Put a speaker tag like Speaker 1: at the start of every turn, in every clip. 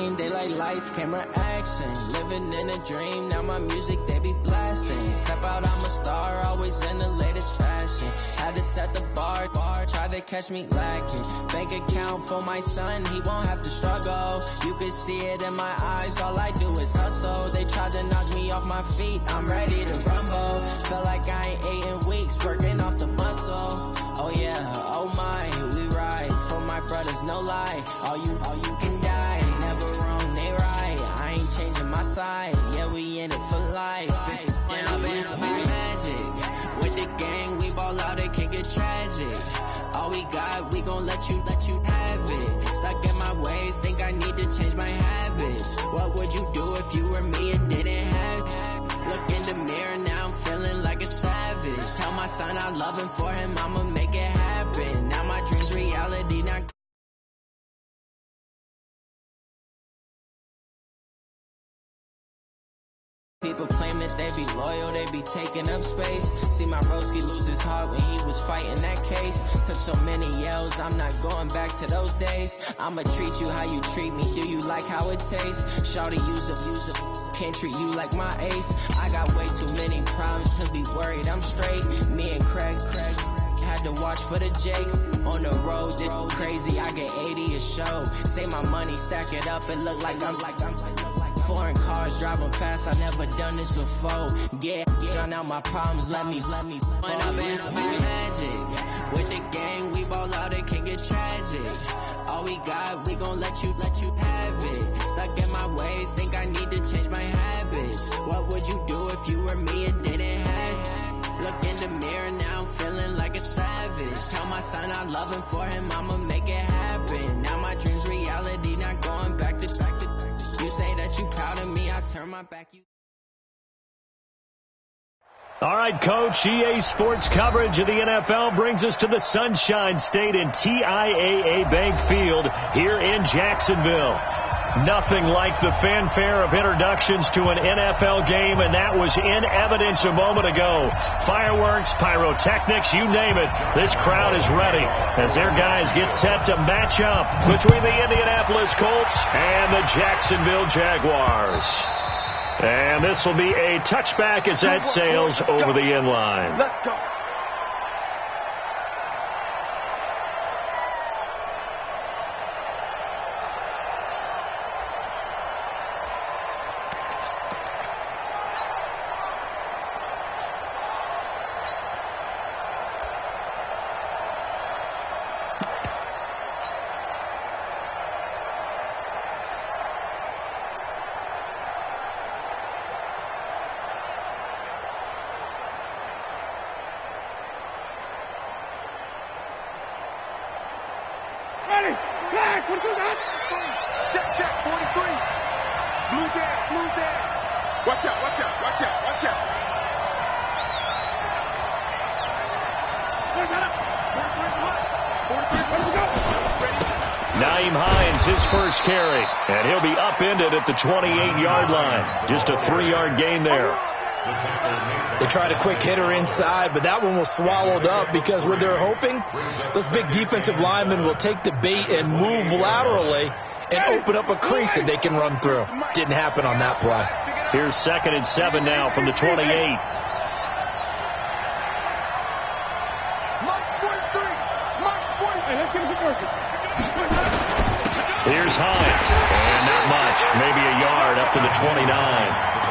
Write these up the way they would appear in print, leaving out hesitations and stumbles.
Speaker 1: scene, they like lights, camera, action. Living in a dream, now my music they be blasting. Step out, I'm a star, always in the latest fashion. Had to set the bar, try to catch me lacking. Bank account for my son, he won't have to struggle. You can see it in my eyes, all I do is hustle. They tried to knock me off my feet, I'm ready to rumble. Feel like I ain't ate in weeks, working off the muscle. Oh yeah, oh my, we ride for my brothers, no lie. All you can die, never wrong, they right. I ain't changing my side, yeah, we in it for life. It's magic. With the gang, we ball out, it can get tragic. All we got, we gon' let you have it. Stuck in my ways, think I need to change my habits. What would you do if you were me and didn't have it? Look in the mirror, now I'm feeling like a savage. Tell my son I love him, for him I'ma make it happen. Now my dream's reality, now people claim that they be loyal, they be taking up space. See my broski lose his heart when he was fighting that case. Took so many yells, I'm not going back to those days. I'ma treat you how you treat me, do you like how it tastes? Shawty use a, can't treat you like my ace. I got way too many problems to be worried, I'm straight. Me and Craig had to watch for the Jakes. On the road, it's crazy, I get 80 a show. Say my money, stack it up, it look like I'm foreign cars, driving fast, I never done this before. Yeah, drown out my problems, let me point up and it's magic. With the gang, we ball out, it can get tragic. All we got, we gon' let you have it. Stuck in my ways, think I need to change my habits. What would you do if you were me and didn't have it? Look in the mirror, now I'm feeling like a savage. Tell my son I love him, for him I'ma make it happen. Now my dream's reality, not going back to you say that you proud of me, I turn my back.
Speaker 2: All right, Coach, EA Sports coverage of the NFL brings us to the Sunshine State in TIAA Bank Field here in Jacksonville. Nothing like the fanfare of introductions to an NFL game, and that was in evidence a moment ago. Fireworks, pyrotechnics, you name it. This crowd is ready as their guys get set to match up between the Indianapolis Colts and the Jacksonville Jaguars. And this will be a touchback as that sails over the end line.
Speaker 3: Let's go.
Speaker 2: Carry, and he'll be upended at the 28-yard line. Just a 3-yard gain there.
Speaker 4: They tried a quick hitter inside, but that one was swallowed up because what they're hoping, those big defensive linemen will take the bait and move laterally and open up a crease that they can run through. Didn't happen on that play.
Speaker 2: Here's 2nd and 7 now from the 28. Here's Hines, and not much, maybe a yard up to the 29.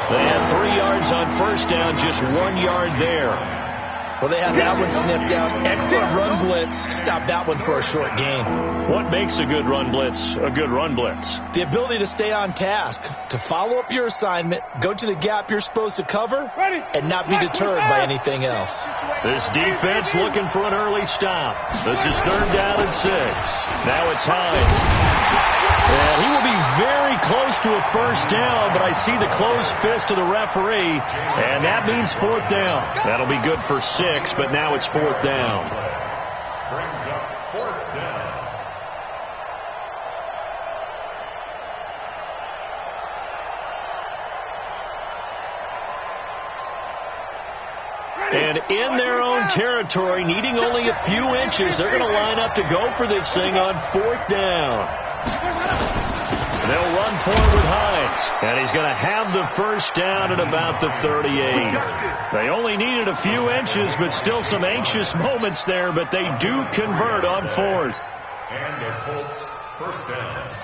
Speaker 2: They had 3 yards on first down, just 1 yard there.
Speaker 4: Well, they had that one sniffed out. Excellent run blitz. Stopped that one for a short gain.
Speaker 2: What makes a good run blitz a good run blitz?
Speaker 4: The ability to stay on task, to follow up your assignment, go to the gap you're supposed to cover, and not be deterred by anything else.
Speaker 2: This defense looking for an early stop. This is 3rd down and 6. Now it's Hines. And he will be very close to a first down, but I see the closed fist of the referee, and that means 4th down. That'll be good for 6, but now it's 4th down. Brings up 4th down. And in their own territory, needing only a few inches, they're going to line up to go for this thing on 4th down. They'll run for it with Hines. And he's going to have the first down at about the 38. They only needed a few inches, but still some anxious moments there. But they do convert on fourth.
Speaker 3: And the Colts first down.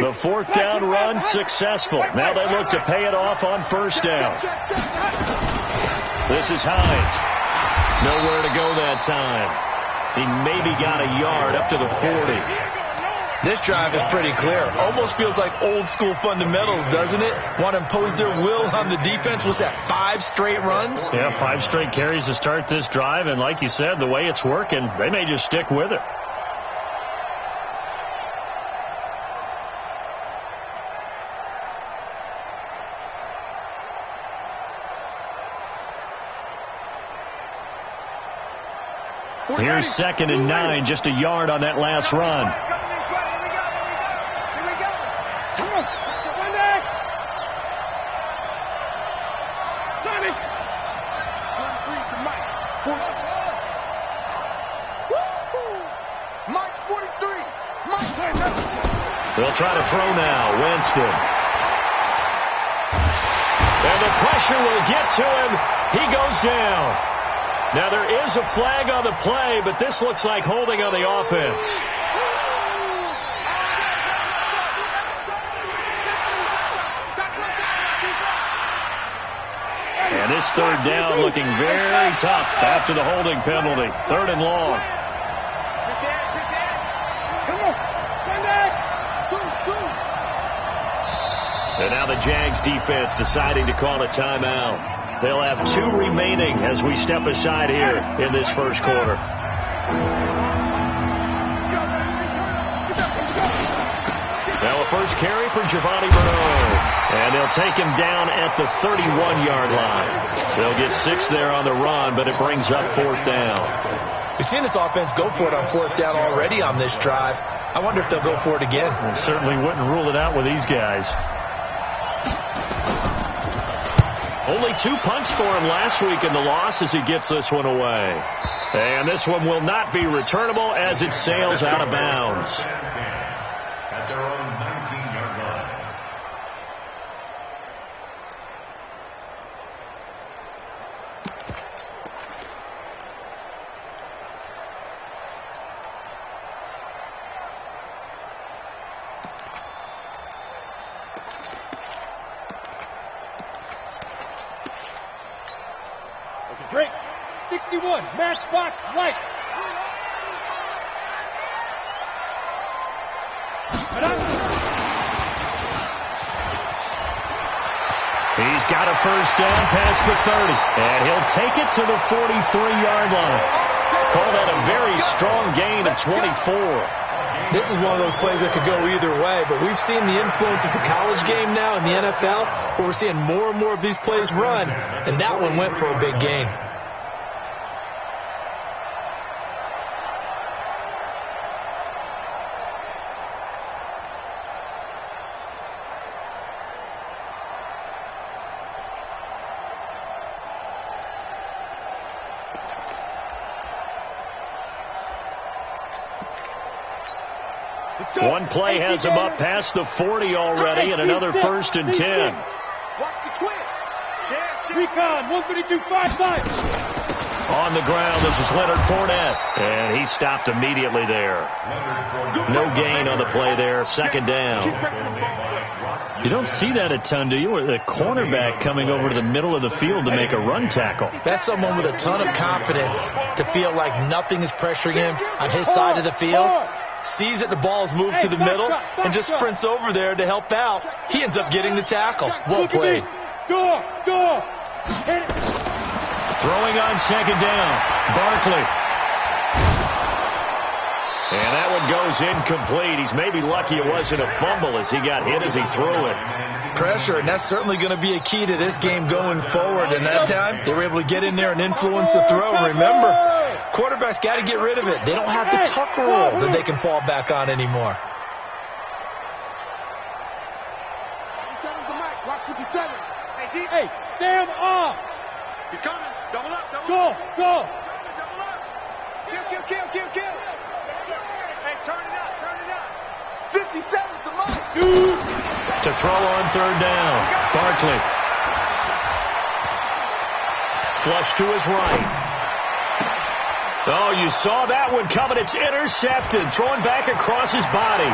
Speaker 2: The fourth down run successful. Now they look to pay it off on first down. This is Hines. Nowhere to go that time. He maybe got a yard up to the 40.
Speaker 4: This drive is pretty clear. Almost feels like old school fundamentals, doesn't it? Want to impose their will on the defense. Was that 5 straight runs?
Speaker 2: Yeah, 5 straight carries to start this drive. And like you said, the way it's working, they may just stick with it. Here's 2nd and 9, just a yard on that last run. They'll try to throw now. Winston. And the pressure will get to him. He goes down. Now, there is a flag on the play, but this looks like holding on the offense. And this third down looking very tough after the holding penalty. 3rd and long. And now the Jags defense deciding to call a timeout. They'll have 2 remaining as we step aside here in this first quarter. Now a first carry for Giovanni Bernard. And they'll take him down at the 31-yard line. They'll get 6 there on the run, but it brings up 4th down.
Speaker 4: We've seen this offense go for it on 4th down already on this drive. I wonder if they'll go for it again.
Speaker 2: Well, certainly wouldn't rule it out with these guys. Only 2 punts for him last week in the loss as he gets this one away. And this one will not be returnable as it sails out of bounds.
Speaker 3: At their own 19-yard line.
Speaker 5: Break. 61. Matchbox lights.
Speaker 2: He's got a first down past the 30. And he'll take it to the 43-yard line. Call that a very strong gain of 24.
Speaker 4: This is one of those plays that could go either way, but we've seen the influence of the college game now in the NFL, where we're seeing more and more of these plays run, and that one went for a big gain.
Speaker 2: One play has him up past the 40 already, and another 1st and 10.
Speaker 5: Watch the twist. Recon 152.55.
Speaker 2: On the ground, this is Leonard Fournette, and he stopped immediately there. No gain on the play there. 2nd down. You don't see that a ton, do you? With a cornerback coming over to the middle of the field to make a run tackle.
Speaker 4: That's someone with a ton of confidence to feel like nothing is pressuring him on his side of the field. Sees that the ball's moved to the middle and just sprints over there to help out. He ends up getting the tackle. Well played.
Speaker 5: Go.
Speaker 2: Throwing on 2nd down. Barkley. And that one goes incomplete. He's maybe lucky it wasn't a fumble as he got hit as he threw it.
Speaker 4: Pressure, and that's certainly going to be a key to this game going forward. And that time, they were able to get in there and influence the throw. Remember, quarterbacks got to get rid of it. They don't have the tuck rule that they can fall back on anymore.
Speaker 5: 57. Hey, Sam off. He's coming. Double up. Go. Double up. Kill. Hey, turn it up. 57's the mark. Dude.
Speaker 2: To throw on third down. Barkley. Flush to his right. Oh, you saw that one coming. It's intercepted. Thrown back across his body.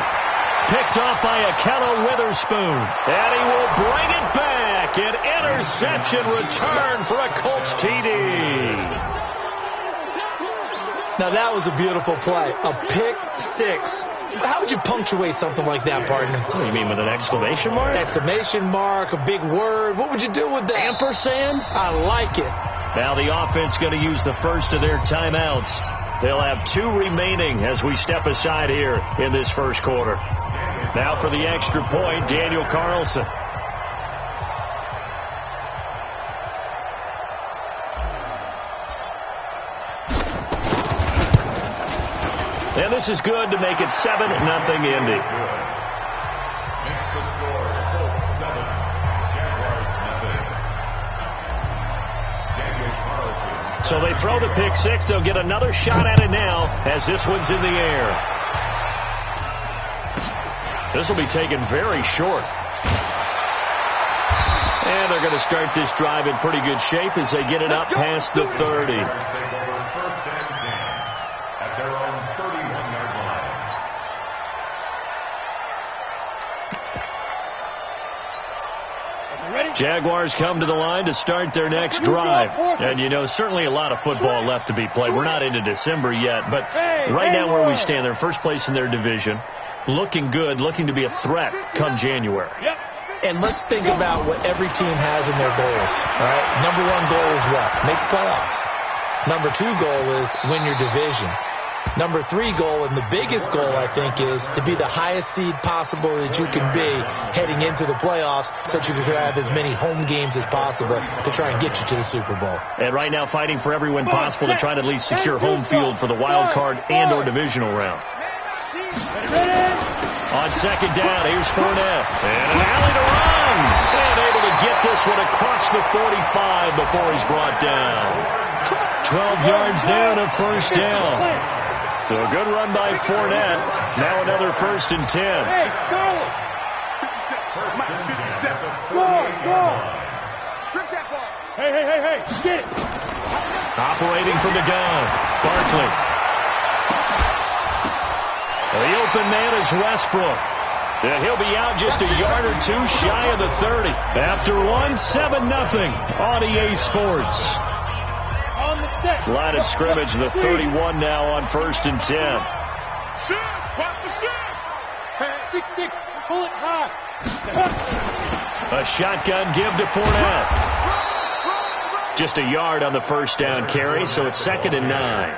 Speaker 2: Picked off by Akello Witherspoon. And he will bring it back. An interception return for a Colts TD.
Speaker 4: Now, that was a beautiful play. A pick six. How would you punctuate something like that, partner?
Speaker 2: What do you mean, with an exclamation mark?
Speaker 4: Exclamation mark, a big word. What would you do with that?
Speaker 2: Ampersand?
Speaker 4: I like it.
Speaker 2: Now the offense going to use the first of their timeouts. They'll have 2 remaining as we step aside here in this first quarter. Now for the extra point, Daniel Carlson. And this is good to make it 7-0 Indy.
Speaker 3: Makes the score Colts 7, Jaguars 0.
Speaker 2: So they throw the pick six. They'll get another shot at it now as this one's in the air. This will be taken very short. And they're going to start this drive in pretty good shape as they get it up past the 30.
Speaker 3: First and 10 at their own 31-yard line.
Speaker 2: Jaguars come to the line to start their next drive. And, you know, certainly a lot of football left to be played. We're not into December yet, but right now where we stand, they're first place in their division. Looking good, looking to be a threat come January.
Speaker 4: And let's think about what every team has in their goals. All right? Number 1 goal is what? Make the playoffs. Number 2 goal is win your division. Number 3 goal, and the biggest goal, I think, is to be the highest seed possible that you can be heading into the playoffs so that you can have as many home games as possible to try and get you to the Super Bowl.
Speaker 2: And right now fighting for every win possible to try to at least secure home field for the wild card and or divisional round. On second down, here's Fournette. And an alley to run. And able to get this one across the 45 before he's brought down. 12 yards down, a first down. So a good run by Fournette. Now another first and 10.
Speaker 5: Hey, Charlie. 57. Go. Strip that ball. Hey. Get it.
Speaker 2: Operating from the gun. Barkley. The open man is Westbrook. And he'll be out just a yard or two shy of the 30. After one, 7-0 on EA Sports. Line of scrimmage, the 31 now on first and 10.
Speaker 5: Watch the shot. 6-6. Pull it high.
Speaker 2: A shotgun give to Fournette. Just a yard on the first down carry, so it's 2nd and 9.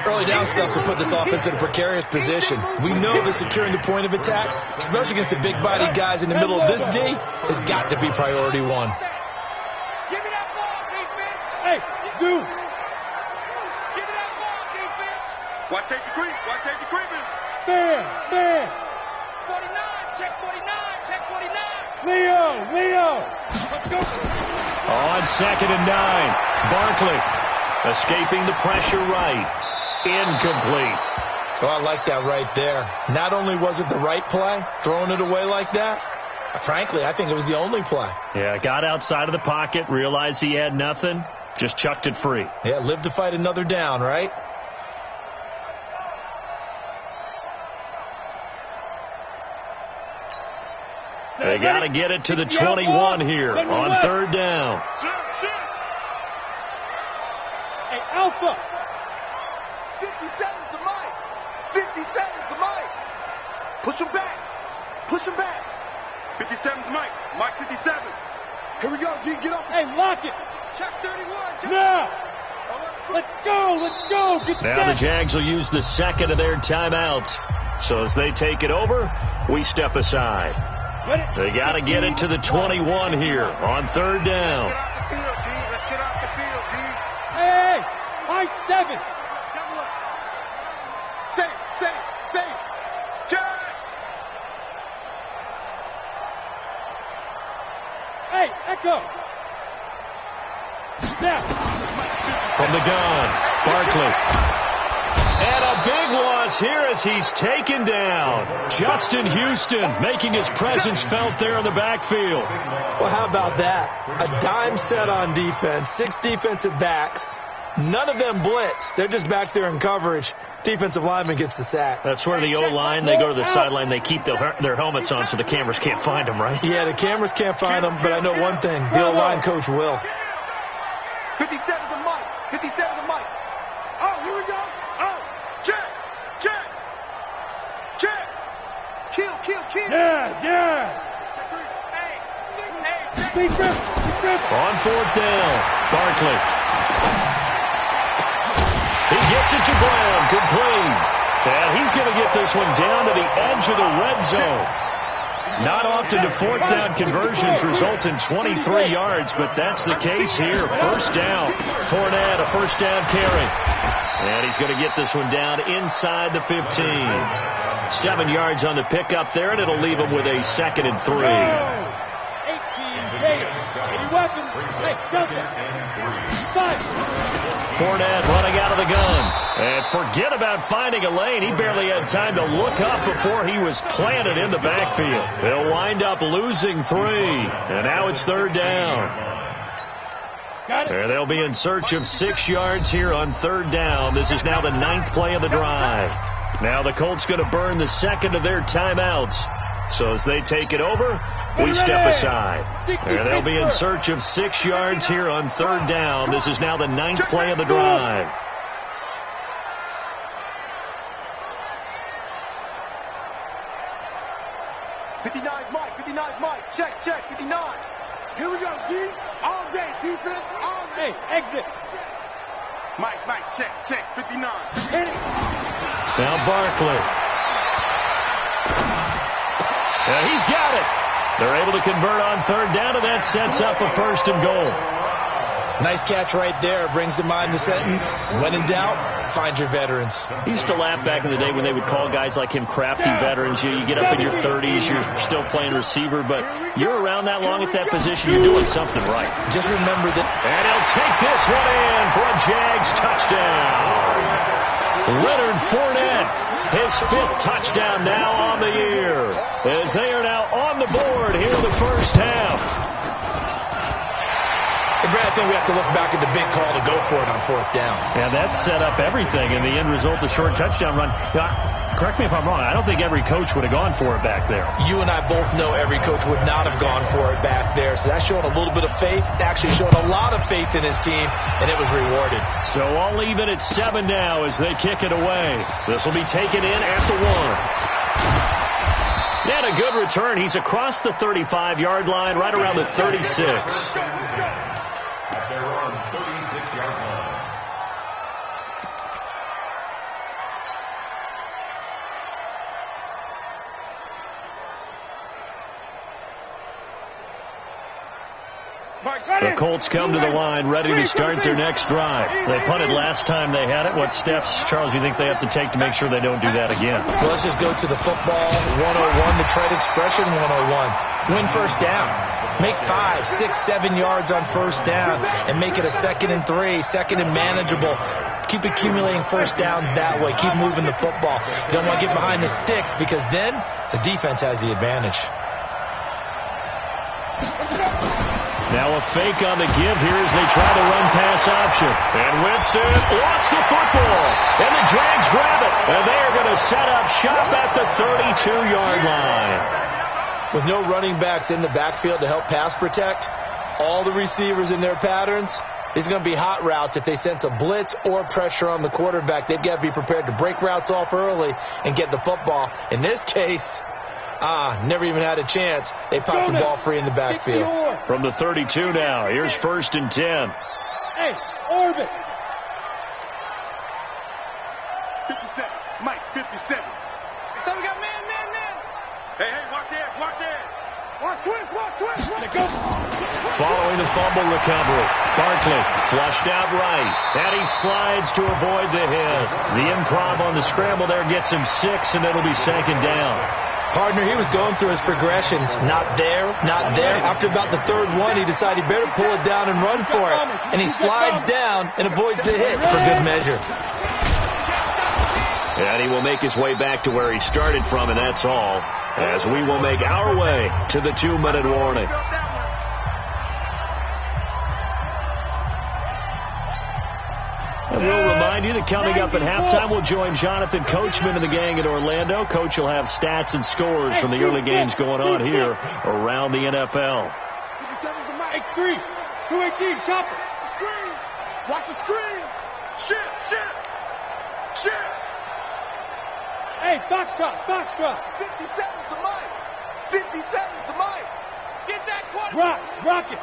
Speaker 4: Early down stuff will put this offense in a precarious position. We know that securing the point of attack, especially against the big-bodied guys in the middle of this D, has got to be priority 1.
Speaker 5: Give me that ball, defense. Hey, Zoo. Give me that ball, defense. Watch safety creep. Bam. 49. Check 49. Leo. Let's go.
Speaker 2: On 2nd and 9, Barkley escaping the pressure right. Incomplete.
Speaker 4: Oh, I like that right there. Not only was it the right play, throwing it away like that, frankly, I think it was the only play.
Speaker 2: Yeah, got outside of the pocket, realized he had nothing, just chucked it free.
Speaker 4: Yeah, live to fight another down, right?
Speaker 2: They got to get it to the 21 here on 3rd down.
Speaker 5: Hey, Alpha.
Speaker 6: 57's the mic. 57's the mic. Push him back. 57's Mike. Mike 57. Here we go, G. Get off.
Speaker 5: Hey, lock it.
Speaker 6: Check 31.
Speaker 5: Now. Let's go. Get
Speaker 2: now the Jags will use the 2nd of their timeouts. So as they take it over, we step aside. They got to get it to the 21 here on 3rd down.
Speaker 6: Let's get off the field, G.
Speaker 5: Hey, high 7.
Speaker 6: Safe. Jack.
Speaker 5: Hey, Echo. Snap.
Speaker 2: From the gun, Barkley. And a big loss here as he's taken down. Justin Houston making his presence felt there in the backfield.
Speaker 4: Well, how about that? A dime set on defense, 6 defensive backs. None of them blitz. They're just back there in coverage. Defensive lineman gets the sack.
Speaker 2: That's where the O-line, they go to the sideline, they keep their helmets on so the cameras can't find them, right?
Speaker 4: Yeah, the cameras can't find them, but I know one thing. The O-line coach will.
Speaker 6: 57 to Mike. 57 to Mike. Oh, here we go. Oh, check. Kill.
Speaker 5: Yes. Big rip.
Speaker 2: On 4th down, Barkley. He gets it to Brown, complete. And he's going to get this one down to the edge of the red zone. Not often do 4th down conversions result in 23 yards, but that's the case here. First down. Fournette, a first down carry. And he's going to get this one down inside the 15. 7 yards on the pickup there, and it'll leave him with a 2nd and 3.
Speaker 5: 18 Gators. Any weapons? Hey, Celtic. 5.
Speaker 2: Fournette running out of the gun. And forget about finding a lane. He barely had time to look up before he was planted in the backfield. They'll wind up losing 3. And now it's 3rd down. And they'll be in search of 6 yards here on 3rd down. This is now the 9th play of the drive. Now the Colts going to burn the 2nd of their timeouts. So as they take it over, we step aside. And they'll be in search of 6 yards here on 3rd down. This is now the 9th play of the drive.
Speaker 6: Mike. Check. 59. Here we go, D. All day. Defense, all day.
Speaker 5: Hey, exit.
Speaker 6: Mike, check. 59.
Speaker 2: Now Barkley. Yeah, he's got it. They're able to convert on 3rd down, and that sets up a 1st and goal.
Speaker 4: Nice catch right there. Brings to mind the sentence, when in doubt, find your veterans.
Speaker 2: He used to laugh back in the day when they would call guys like him crafty veterans. You get up in your 30s, you're still playing receiver, but you're around that long at that position, you're doing something right.
Speaker 4: Just remember that.
Speaker 2: And he'll take this one in for a Jags touchdown. Leonard Fournette, his 5th touchdown now on the year, as they are now on the board here in the first half.
Speaker 4: Hey, Brad, I think we have to look back at the big call to go for it on 4th down.
Speaker 2: And that set up everything in the end result, the short touchdown run. Correct me if I'm wrong, I don't think every coach would have gone for it back there.
Speaker 4: You and I both know every coach would not have gone for it back there. So that's showing a little bit of faith, actually showing a lot of faith in his team, and it was rewarded.
Speaker 2: So all even at 7 now as they kick it away. This will be taken in at the 1. And a good return. He's across the 35-yard line, right around the 36.
Speaker 3: At their own 36-yard line.
Speaker 2: The Colts come to the line ready to start their next drive. They punted last time they had it. What steps, Charles, you think they have to take to make sure they don't do that again?
Speaker 4: Well, let's just go to the football 101, the trade expression 101. Win first down. Make 5, 6, 7 yards on first down and make it a 2nd and 3, 2nd and manageable. Keep accumulating first downs that way. Keep moving the football. You don't want to get behind the sticks because then the defense has the advantage.
Speaker 2: Now a fake on the give here as they try to run pass option. And Winston lost the football. And the Jags grab it. And they are going to set up shop at the 32-yard line.
Speaker 4: With no running backs in the backfield to help pass protect, all the receivers in their patterns, these are going to be hot routes. If they sense a blitz or pressure on the quarterback, they've got to be prepared to break routes off early and get the football. In this case, never even had a chance. They popped the ball free in the backfield.
Speaker 2: From the 32 now, here's 1st and 10.
Speaker 5: Hey, orbit.
Speaker 6: 57. Mike, 57. So we got man. Hey, watch that. Watch twist.
Speaker 5: Go.
Speaker 2: Following the fumble recovery, Barkley flushed out right, and he slides to avoid the hit. The improv on the scramble there gets him 6, and it'll be 2nd down.
Speaker 4: Partner, he was going through his progressions. Not there, not there. After about the third one, he decided he better pull it down and run for it. And he slides down and avoids the hit for good measure.
Speaker 2: And he will make his way back to where he started from, and that's all, as we will make our way to the 2-minute warning. And we'll remind you that coming up at halftime, we'll join Jonathan Coachman and the gang in Orlando. Coach will have stats and scores from the early games going on here around the NFL.
Speaker 5: X3, 218, chopper. Screen. Watch the screen. Shit. Hey, Foxtrot. 57's the mic. 57's the mic. Get that quarterback. Rock it.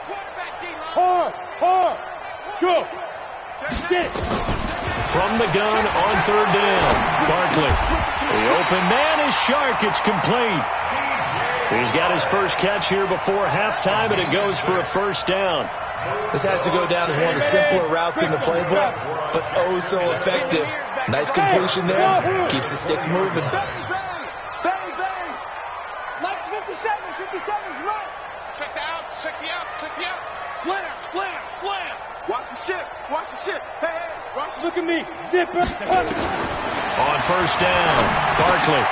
Speaker 5: Quarterback D-line. Hard. Go. Get.
Speaker 2: From the gun on third down, Barkley. The open man is Shark. It's complete. He's got his first catch here before halftime, and it goes for a first down.
Speaker 4: This has to go down as one of the simpler routes in the playbook, but oh so effective. Nice completion there. Keeps the sticks moving.
Speaker 5: Bang. Lights 57's right. Check the out. Slam. Watch the ship. Hey, look at me. Zipper.
Speaker 2: On first down, Barkley.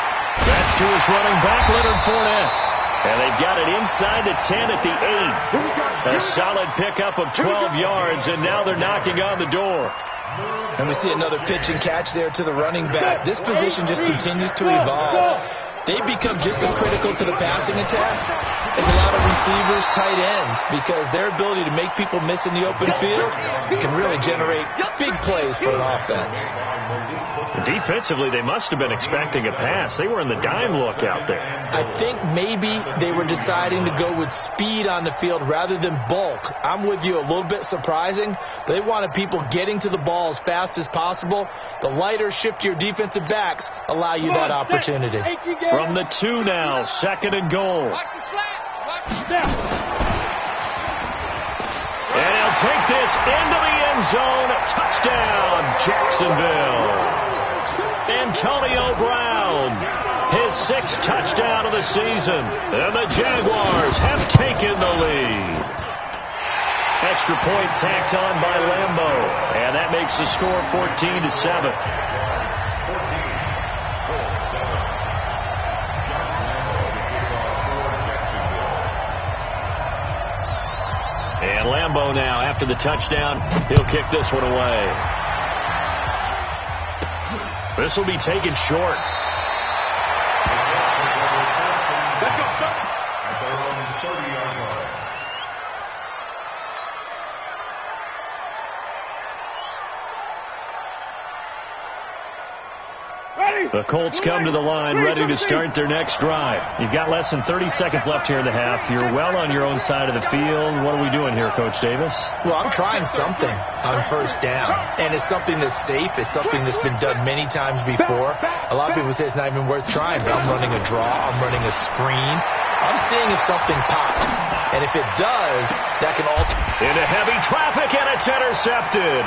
Speaker 2: That's to his running back, Leonard Fournette. And they've got it inside the 10 at the 8. A solid pickup of 12 yards, and now they're knocking on the door.
Speaker 4: And we see another pitch and catch there to the running back. This position just continues to evolve. They become just as critical to the passing attack as a lot of receivers, tight ends, because their ability to make people miss in the open field can really generate big plays for an offense.
Speaker 2: Defensively, they must have been expecting a pass. They were in the dime look out there.
Speaker 4: I think maybe they were deciding to go with speed on the field rather than bulk. I'm with you, a little bit surprising. They wanted people getting to the ball as fast as possible. The lighter, shiftier defensive backs allow you that opportunity.
Speaker 2: From the 2 now, second and goal.
Speaker 5: Watch the slats.
Speaker 2: And he'll take this into the end zone. Touchdown, Jacksonville. Antonio Brown, his 6th touchdown of the season. And the Jaguars have taken the lead. Extra point tacked on by Lambo. And that makes the score 14-7. And Lambo now, after the touchdown, he'll kick this one away. This will be taken short.
Speaker 3: Let's go, son. At their own 30-yard line.
Speaker 2: The Colts come to the line ready to start their next drive. You've got less than 30 seconds left here in the half. You're well on your own side of the field. What are we doing here, Coach Davis?
Speaker 4: Well, I'm trying something on first down. And it's something that's safe. It's something that's been done many times before. A lot of people say it's not even worth trying, but I'm running a draw. I'm running a screen. I'm seeing if something pops. And if it does, that can alter.
Speaker 2: Into heavy traffic, and it's intercepted.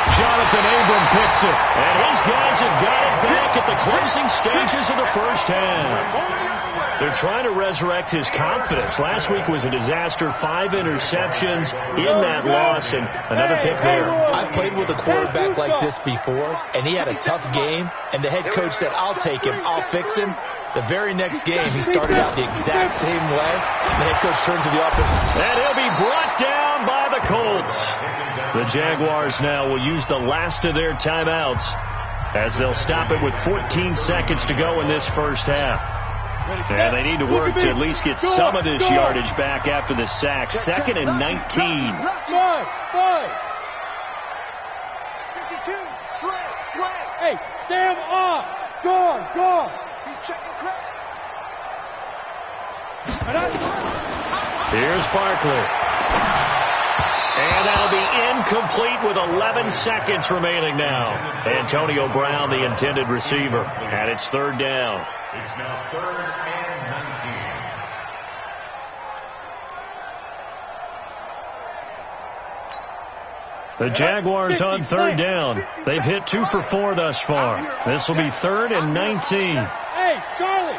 Speaker 2: Jonathan Abram picks it, and his guys have got it back at the closing stages of the first half. They're trying to resurrect his confidence. Last week was a disaster, 5 interceptions in that loss, and another pick there.
Speaker 4: I played with a quarterback like this before, and he had a tough game, and the head coach said, I'll take him, I'll fix him. The very next game, he started out the exact same way. The head coach turned to the offense.
Speaker 2: And he'll be brought down by the Colts. The Jaguars now will use the last of their timeouts as they'll stop it with 14 seconds to go in this first half. And they need to work to at least get some of this yardage back after the sack. 2nd and 19.
Speaker 5: 5. 52. Slam. Hey, Sam off. Gone. He's checking crack.
Speaker 2: Here's Barkley. And that'll be incomplete with 11 seconds remaining now. Antonio Brown, the intended receiver. And it's 3rd down.
Speaker 3: It's now 3rd and 19.
Speaker 2: The Jaguars on 3rd down. They've hit 2 for 4 thus far. This will be 3rd and 19.
Speaker 5: Hey, Charlie.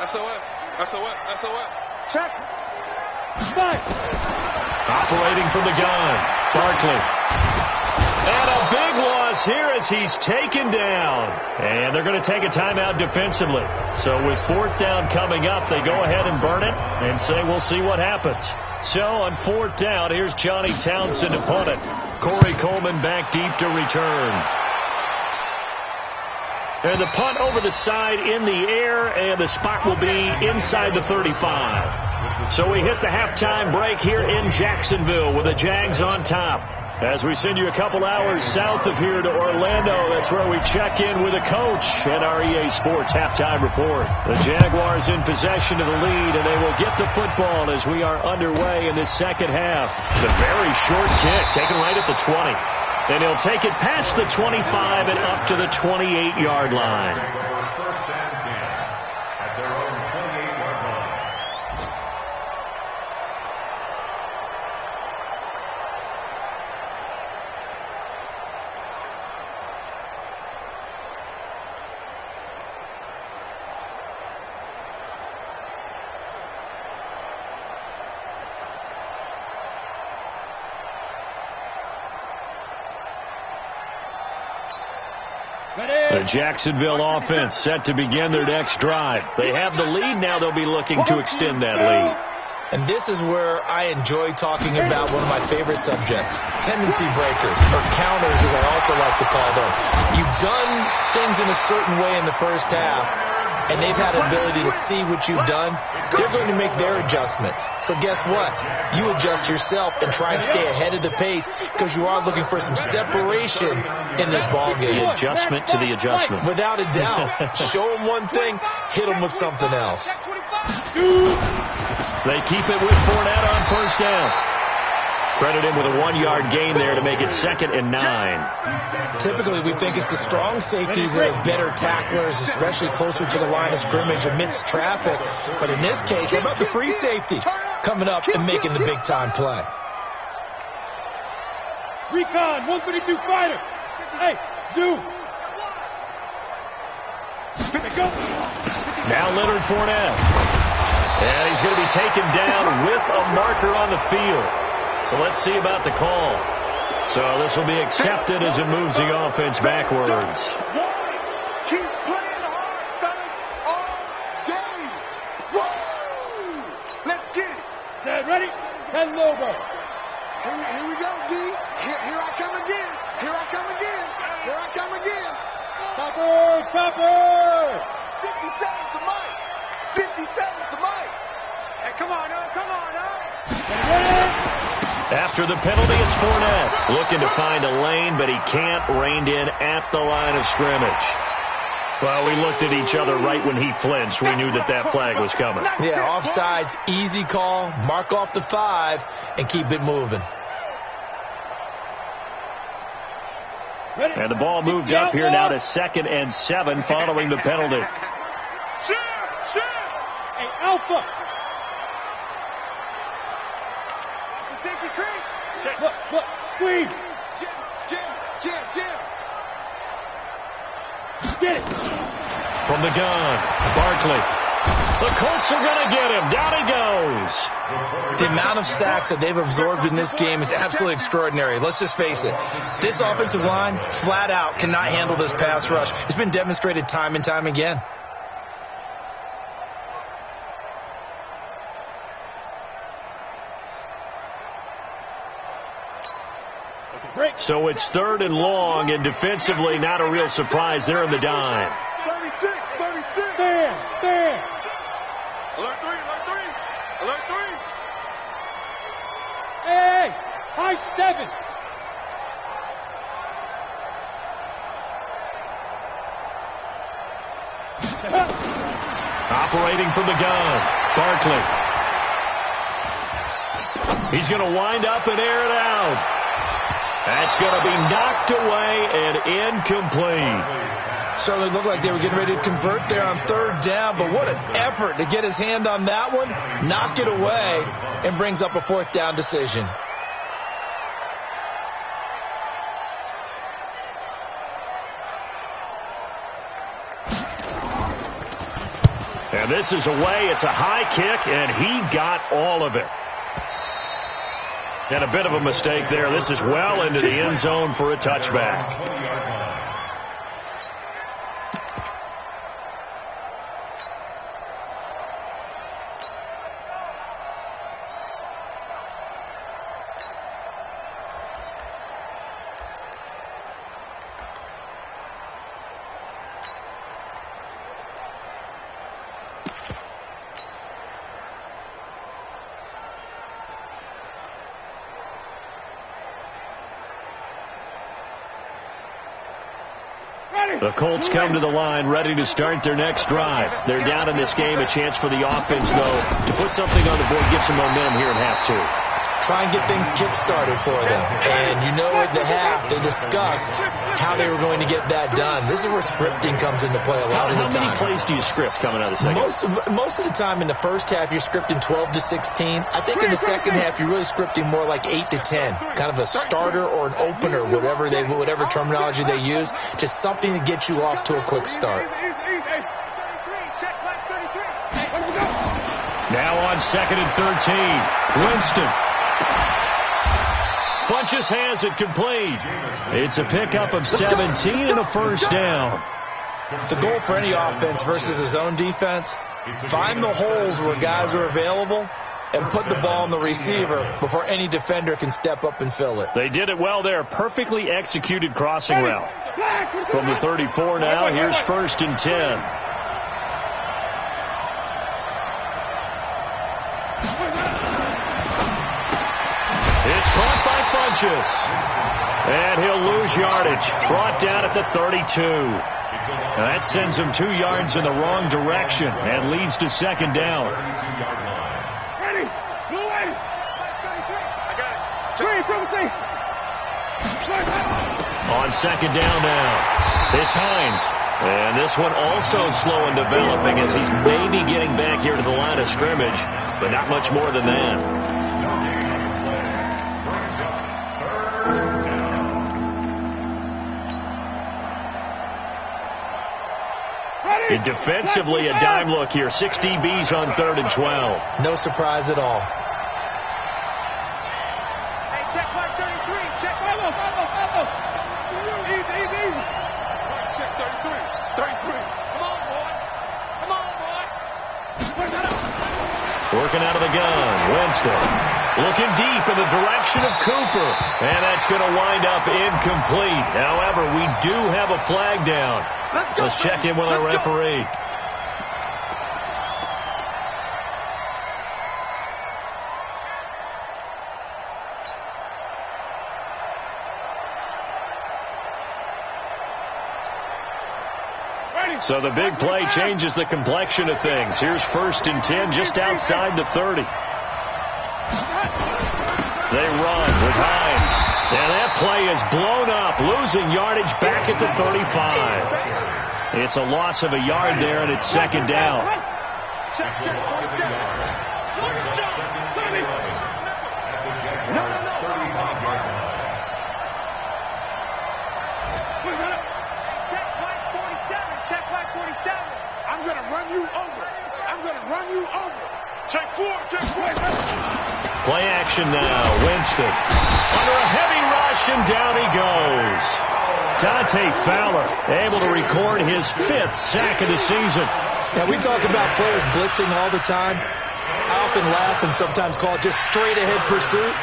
Speaker 5: SOS. Check. Fight.
Speaker 2: Operating from the gun, Barkley. And a big loss here as he's taken down. And they're going to take a timeout defensively. So with 4th down coming up, they go ahead and burn it and say we'll see what happens. So on 4th down, here's Johnny Townsend to punt it. Corey Coleman back deep to return. And the punt over the side in the air, and the spot will be inside the 35. So we hit the halftime break here in Jacksonville with the Jags on top. As we send you a couple hours south of here to Orlando, that's where we check in with the coach and our EA Sports halftime report. The Jaguars in possession of the lead, and they will get the football as we are underway in this second half. It's a very short kick, taken right at the 20. And he'll take it past the 25 and up to the 28-yard line.
Speaker 3: First and 10 at their own 28-yard line.
Speaker 2: The Jacksonville offense set to begin their next drive. They have the lead now. They'll be looking to extend that lead.
Speaker 4: And this is where I enjoy talking about one of my favorite subjects, tendency breakers, or counters as I also like to call them. You've done things in a certain way in the first half, and they've had the ability to see what you've done. They're going to make their adjustments. So guess what? You adjust yourself and try and stay ahead of the pace because you are looking for some separation in this ball game.
Speaker 2: The adjustment to the adjustment.
Speaker 4: Without a doubt. Show them one thing, hit them with something else.
Speaker 2: They keep it with Fournette on first down. Credit him with a 1-yard gain there to make it 2nd and 9.
Speaker 4: Typically, we think it's the strong safeties that are better tacklers, especially closer to the line of scrimmage amidst traffic. But in this case, how about the free safety coming up and making the big-time play?
Speaker 5: Recon, 152 fighter. Hey, zoom. Go.
Speaker 2: Now Leonard Fournette. And he's going to be taken down with a marker on the field. So let's see about the call. So this will be accepted as it moves the offense backwards.
Speaker 6: Keep playing hard, fellas, all day. Woo! Let's get it.
Speaker 5: Set, ready? 10 over.
Speaker 6: Here we go, D. Here I come again. Here I come again. Here I come again.
Speaker 5: Chopper!
Speaker 6: 57's the mic. 57's the mic. Hey, come on now.
Speaker 2: After the penalty, it's Fournette looking to find a lane, but he can't, reined in at the line of scrimmage. Well, we looked at each other right when he flinched. We knew that flag was coming.
Speaker 4: Yeah, offsides, easy call, mark off the 5, and keep it moving.
Speaker 2: And the ball moved up here now to 2nd and 7 following the penalty.
Speaker 5: Shift! Hey, Alpha!
Speaker 6: It's a safety creek.
Speaker 5: Look, squeeze!
Speaker 6: Jim!
Speaker 5: Get it!
Speaker 2: From the gun, Barkley. The Colts are going to get him. Down he goes.
Speaker 4: The amount of sacks that they've absorbed in this game is absolutely extraordinary. Let's just face it. This offensive line, flat out, cannot handle this pass rush. It's been demonstrated time and time again.
Speaker 2: So it's 3rd and long, and defensively, not a real surprise there in the dime.
Speaker 6: 36.
Speaker 5: Stand!
Speaker 6: Alert 3.
Speaker 5: Hey! High 7!
Speaker 2: Operating from the gun, Barkley. He's going to wind up and air it out. That's going to be knocked away and incomplete.
Speaker 4: Certainly looked like they were getting ready to convert there on 3rd down, but what an effort to get his hand on that one, knock it away, and brings up a 4th down decision.
Speaker 2: this is away. It's a high kick, and he got all of it. And a bit of a mistake there. This is well into the end zone for a touchback. The Colts come to the line ready to start their next drive. They're down in this game. A chance for the offense, though, to put something on the board, get some momentum here in half two.
Speaker 4: Try and get things kick-started for them. And you know at the half, they discussed how they were going to get that done. This is where scripting comes into play a lot of the time.
Speaker 2: How many plays do you script coming out of the second?
Speaker 4: Most of the time in the first half, you're scripting 12 to 16. I think in the second half, you're really scripting more like 8 to 10. Kind of a starter or an opener, whatever terminology they use. Just something to get you off to a quick start.
Speaker 2: Now on 2nd and 13. Winston. Funches has it complete. It's a pickup of 17 and a first down.
Speaker 4: The goal for any offense versus his own defense, find the holes where guys are available and put the ball on the receiver before any defender can step up and fill it.
Speaker 2: They did it well there. Perfectly executed crossing route. From the 34 now, here's 1st and 10. It's caught by Funches. And he'll lose yardage. Brought down at the 32. That sends him 2 yards in the wrong direction and leads to 2nd down.
Speaker 5: Ready. Go away. I got it.
Speaker 2: On 2nd down now, it's Hines. And this one also slow in developing as he's maybe getting back here to the line of scrimmage, but not much more than that. Defensively, a dime look here. 6 DBs on 3rd and 12.
Speaker 4: No surprise at all.
Speaker 5: Hey, check mark 33. Check follow. Easy. Check 33. 33. Come on, boy.
Speaker 2: Working out of the gun. Winston looking deep in the direction of Cooper. And that's going to wind up incomplete. However, we do have a flag down. Let's check in with our referee. So the big play changes the complexion of things. Here's 1st and 10 just outside the 30. They run with Hines. And that play is blown up, losing yardage back at the 35. It's a loss of a yard there, and it's 2nd down.
Speaker 5: Check flag 47. I'm going to run you over. Check 4.
Speaker 2: Play action now. Winston under a heavy rush, and down he goes. Dante Fowler able to record his 5th sack of the season.
Speaker 4: Now, we talk about players blitzing all the time. I often laugh and sometimes call it just straight-ahead pursuit.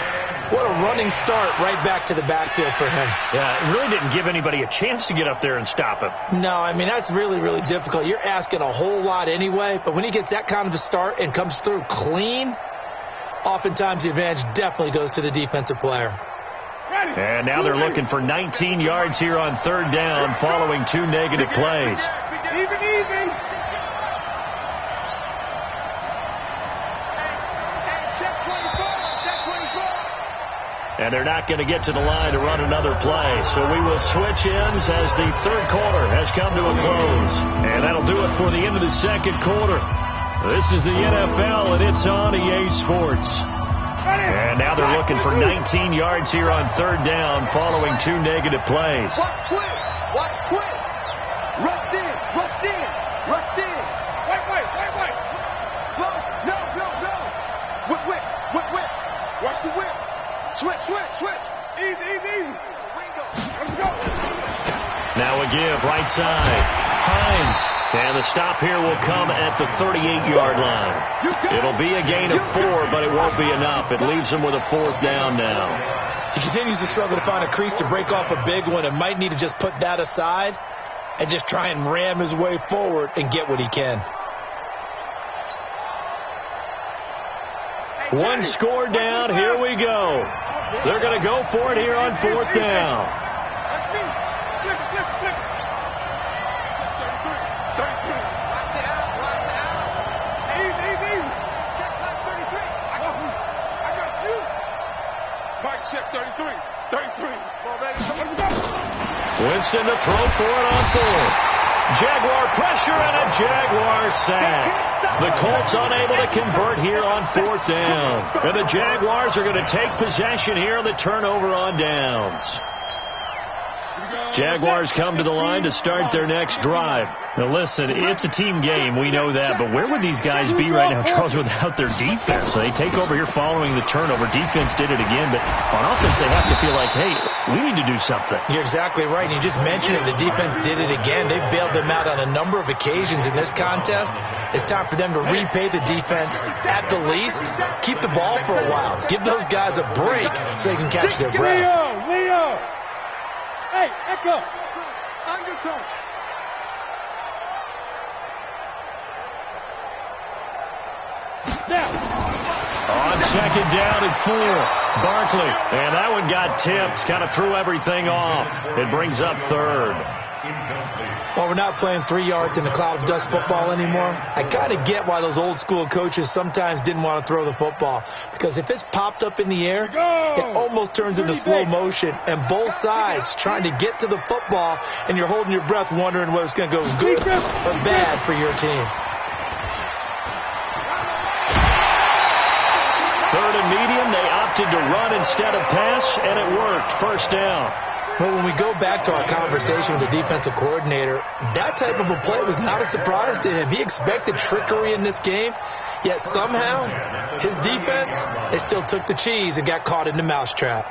Speaker 4: What a running start right back to the backfield for him.
Speaker 2: Yeah, it really didn't give anybody a chance to get up there and stop him.
Speaker 4: No, I mean, that's really, really difficult. You're asking a whole lot anyway, but when he gets that kind of a start and comes through clean, oftentimes the advantage definitely goes to the defensive player.
Speaker 2: And now they're looking for 19 yards here on 3rd down following 2 negative plays.
Speaker 5: Even.
Speaker 2: And they're not going to get to the line to run another play. So we will switch ends as the 3rd quarter has come to a close. And that'll do it for the end of the 2nd quarter. This is the NFL, and it's on EA Sports. And now they're looking for 19 yards here on 3rd down following 2 negative plays.
Speaker 5: Watch quick. Rush in. Wait.
Speaker 2: give, right side. Hines. And the stop here will come at the 38-yard line. It'll be a gain of 4, but it won't be enough. It leaves him with a 4th down now.
Speaker 4: He continues to struggle to find a crease to break off a big one and might need to just put that aside and just try and ram his way forward and get what he can.
Speaker 2: One score down. Here we go. They're going to go for it here on 4th down.
Speaker 6: Check 33. 33.
Speaker 2: Winston to throw for it on 4th. Jaguar pressure and a Jaguar sack. The Colts unable to convert here on 4th down. And the Jaguars are going to take possession here on the turnover on downs. Jaguars come to the line to start their next drive.
Speaker 7: Now listen, it's a team game, we know that, but where would these guys be right now, Charles, without their defense? So they take over here following the turnover. Defense did it again, but on offense they have to feel like, hey, we need to do something.
Speaker 4: You're exactly right. You just mentioned it. The defense did it again. They bailed them out on a number of occasions in this contest. It's time for them to repay the defense at the least. Keep the ball for a while. Give those guys a break so they can catch their breath.
Speaker 5: Leo! Hey, Echo! On your turn.
Speaker 2: On 2nd down and 4, Barkley. And that one got tipped, kind of threw everything off. It brings up 3rd.
Speaker 4: Well, we're not playing 3 yards in a cloud of dust football anymore. I kind of get why those old school coaches sometimes didn't want to throw the football. Because if it's popped up in the air, it almost turns into slow motion. And both sides trying to get to the football, and you're holding your breath wondering whether it's going to go good or bad for your team.
Speaker 2: 3rd and medium, they opted to run instead of pass, and it worked. 1st down.
Speaker 4: Well, when we go back to our conversation with the defensive coordinator, that type of a play was not a surprise to him. He expected trickery in this game, yet somehow his defense, they still took the cheese and got caught in the mousetrap.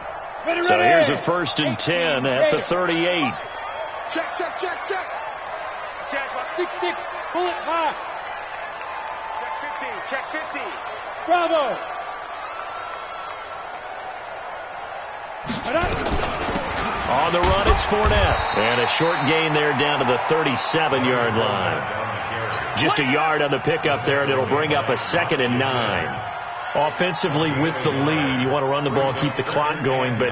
Speaker 2: So here's a 1st and 10 at the 38.
Speaker 5: Check. Jags, 6-6. Pull it high.
Speaker 6: Check 15.
Speaker 5: Bravo.
Speaker 2: On the run, it's Fournette. And a short gain there down to the 37-yard line. Just a yard on the pickup there, and it'll bring up a 2nd and 9.
Speaker 7: Offensively with the lead, you want to run the ball, keep the clock going, but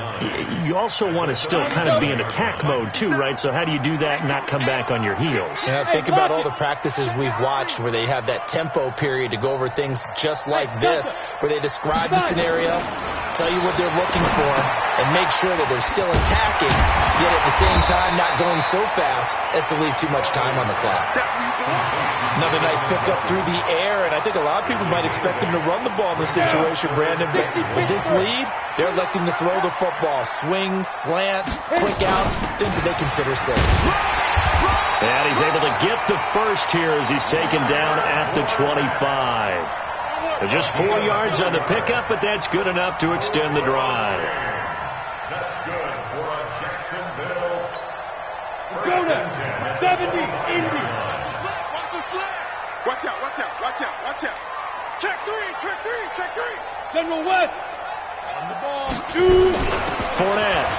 Speaker 7: you also want to still kind of be in attack mode too, right? So how do you do that and not come back on your heels?
Speaker 4: Yeah, think about all the practices we've watched where they have that tempo period to go over things just like this, where they describe the scenario, tell you what they're looking for, and make sure that they're still attacking, yet at the same time not going so fast as to leave too much time on the clock. Another nice pickup through the air, and I think a lot of people might expect them to run the ball in this situation, Brandon, but with this lead, they're electing to throw the football. Swings, slants, quick outs, things that they consider safe.
Speaker 2: And he's able to get the first here as he's taken down at the 25. So just 4 yards on the pickup, but that's good enough to extend the drive.
Speaker 3: That's good for a Jacksonville.
Speaker 5: Go to 70, Indy.
Speaker 6: Watch out. Check 3.
Speaker 5: General West. On the ball. 2.
Speaker 2: Fournette.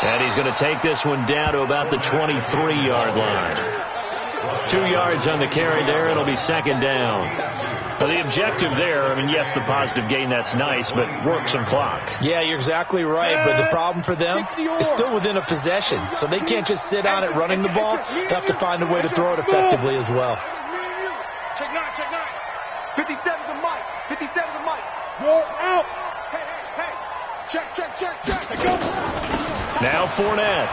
Speaker 2: And he's going to take this one down to about the 23-yard line. 2 yards on the carry there. It'll be 2nd down. Well, the objective there, I mean, yes, the positive gain, that's nice, but work some clock.
Speaker 4: Yeah, you're exactly right, but the problem for them is still within a possession, so they can't just sit on it running the ball. They have to find a way to throw it effectively as well.
Speaker 6: Check 9. 57 to Mike.
Speaker 5: Roll out.
Speaker 6: Hey. Check.
Speaker 5: Go.
Speaker 2: Now Fournette.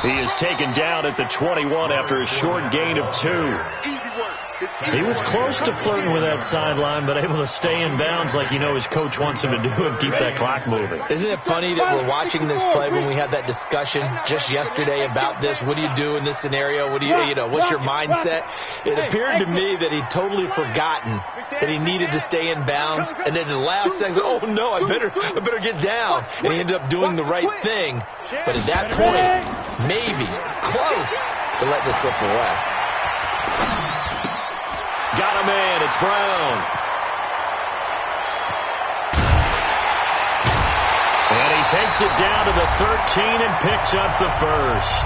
Speaker 2: He is taken down at the 21 after a short gain of 2.
Speaker 6: Easy work.
Speaker 7: He was close to flirting with that sideline, but able to stay in bounds like his coach wants him to do and keep that clock moving.
Speaker 4: Isn't it funny that we're watching this play when we had that discussion just yesterday about this? What do you do in this scenario? What do what's your mindset? It appeared to me that he'd totally forgotten that he needed to stay in bounds, and then the last second, oh no, I better get down, and he ended up doing the right thing. But at that point, maybe close to let this slip away.
Speaker 2: Got a man. It's Brown. And he takes it down to the 13 and picks up the first.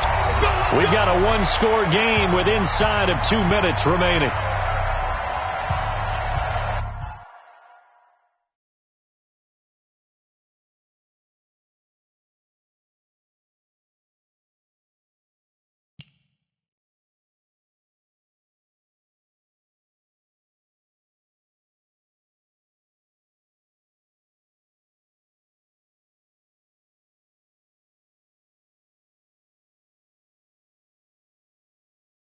Speaker 2: We've got a one-score game with inside of 2 minutes remaining.